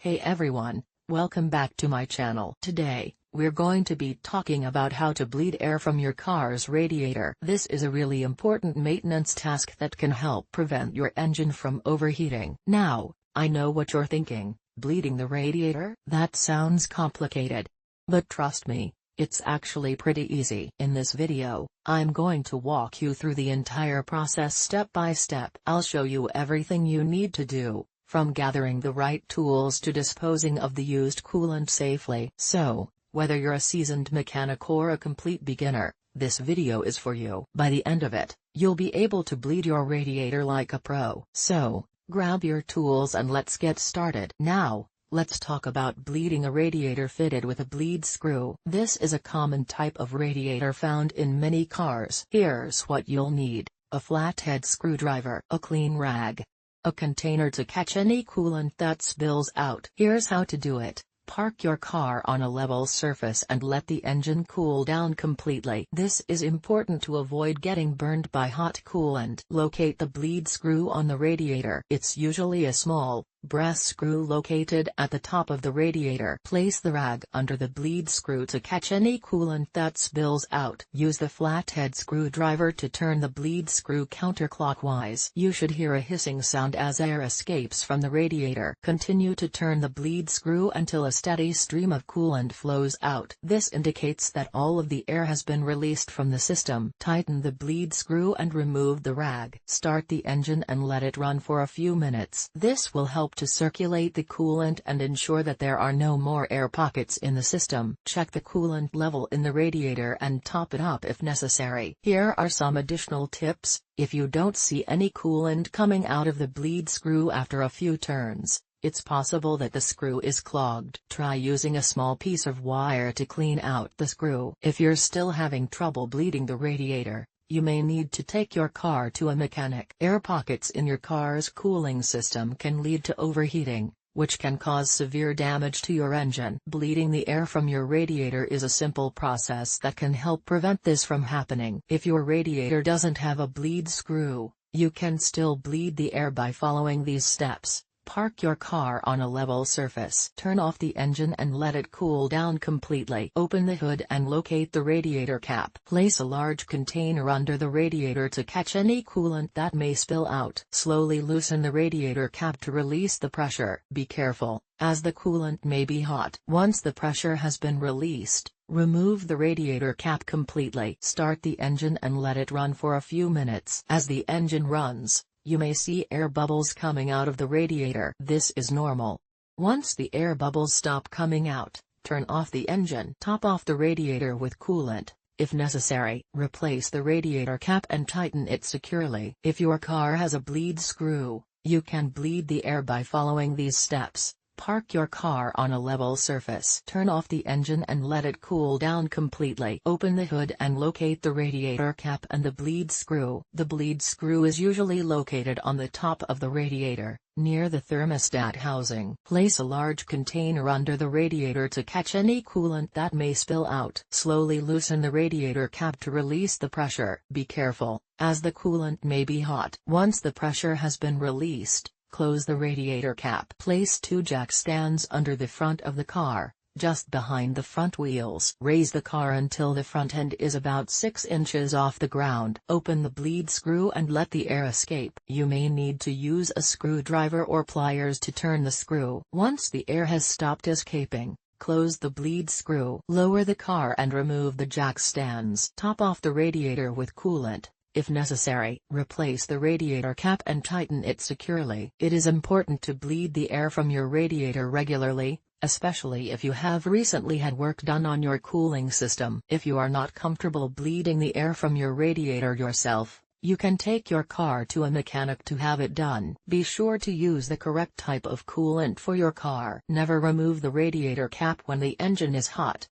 Hey everyone, welcome back to my channel. Today, we're going to be talking about how to bleed air from your car's radiator. This is a really important maintenance task that can help prevent your engine from overheating. Now, I know what you're thinking, bleeding the radiator? That sounds complicated. But trust me, it's actually pretty easy. In this video, I'm going to walk you through the entire process step by step. I'll show you everything you need to do, from gathering the right tools to disposing of the used coolant safely. So, whether you're a seasoned mechanic or a complete beginner, this video is for you. By the end of it, you'll be able to bleed your radiator like a pro. So, grab your tools and let's get started. Now, let's talk about bleeding a radiator fitted with a bleed screw. This is a common type of radiator found in many cars. Here's what you'll need: a flathead screwdriver, a clean rag, a container to catch any coolant that spills out. Here's how to do it. Park your car on a level surface and let the engine cool down completely. This is important to avoid getting burned by hot coolant. Locate the bleed screw on the radiator. It's usually a small, brass screw located at the top of the radiator. Place the rag under the bleed screw to catch any coolant that spills out. Use the flathead screwdriver to turn the bleed screw counterclockwise. You should hear a hissing sound as air escapes from the radiator. Continue to turn the bleed screw until a steady stream of coolant flows out. This indicates that all of the air has been released from the system. Tighten the bleed screw and remove the rag. Start the engine and let it run for a few minutes. This will help to circulate the coolant and ensure that there are no more air pockets in the system. Check the coolant level in the radiator and top it up if necessary. Here are some additional tips. If you don't see any coolant coming out of the bleed screw after a few turns, it's possible that the screw is clogged. Try using a small piece of wire to clean out the screw. If you're still having trouble bleeding the radiator, you may need to take your car to a mechanic. Air pockets in your car's cooling system can lead to overheating, which can cause severe damage to your engine. Bleeding the air from your radiator is a simple process that can help prevent this from happening. If your radiator doesn't have a bleed screw, you can still bleed the air by following these steps. Park your car on a level surface. Turn off the engine and let it cool down completely. Open the hood and locate the radiator cap. Place a large container under the radiator to catch any coolant that may spill out. Slowly loosen the radiator cap to release the pressure. Be careful, as the coolant may be hot. Once the pressure has been released, remove the radiator cap completely. Start the engine and let it run for a few minutes. As the engine runs, you may see air bubbles coming out of the radiator. This is normal. Once the air bubbles stop coming out, turn off the engine. Top off the radiator with coolant. If necessary, replace the radiator cap and tighten it securely. If your car has a bleed screw, you can bleed the air by following these steps. Park your car on a level surface. Turn off the engine and let it cool down completely. Open the hood and locate the radiator cap and the bleed screw. The bleed screw is usually located on the top of the radiator, near the thermostat housing. Place a large container under the radiator to catch any coolant that may spill out. Slowly loosen the radiator cap to release the pressure. Be careful, as the coolant may be hot. Once the pressure has been released, close the radiator cap. Place two jack stands under the front of the car, just behind the front wheels. Raise the car until the front end is about 6 inches off the ground. Open the bleed screw and let the air escape. You may need to use a screwdriver or pliers to turn the screw. Once the air has stopped escaping, close the bleed screw. Lower the car and remove the jack stands. Top off the radiator with coolant. If necessary, replace the radiator cap and tighten it securely. It is important to bleed the air from your radiator regularly, especially if you have recently had work done on your cooling system. If you are not comfortable bleeding the air from your radiator yourself, you can take your car to a mechanic to have it done. Be sure to use the correct type of coolant for your car. Never remove the radiator cap when the engine is hot.